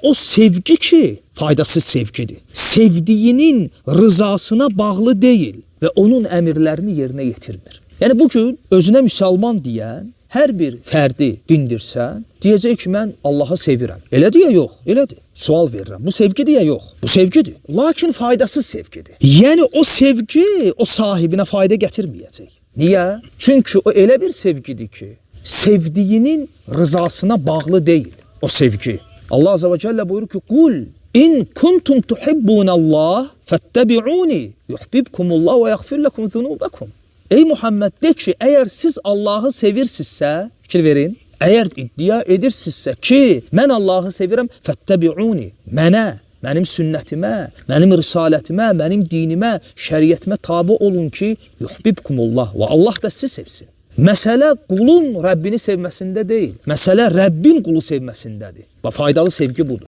o sevgi ki faydasız sevgidir. Sevdiyinin rızasına bağlı değil ve onun əmrlərini yerinə yetirmir. Yəni bugün özünə müsəlman deyən hər bir fərdi dindirsən, deyəcək ki, mən Allahı sevirəm. Elədir ya, yox? Elədir. Sual verirəm. Bu sevgidir ya, yox? Bu sevgidir. Lakin faydasız sevgidir. Yəni o sevgi o sahibinə fayda gətirməyəcək. Niyə? Çünki o elə bir sevgidir ki, sevdiyinin rızasına bağlı deyil o sevgi. Allah Azze ve Celle buyurur ki, Kul in kuntum tuhibbunallah fettebi'uni yuhbibkumullah ve yaghfir lekum zunubakum. Ey Muhammed, de ki, eğer siz Allah'ı sevirsinizsə, fikir verin, eğer iddia edirsinizsə ki, mən Allah'ı sevirəm, fettebi'uni, mənə, mənim sünnətimə, mənim risalətimə, mənim dinimə, şəriyyətimə tabi olun ki, yuhbibkumullah və Allah da sizi sevsin. Məsələ qulun Rəbbini sevməsində deyil, məsələ Rəbbin qulu sevməsindədir. Və faydalı sevgi budur.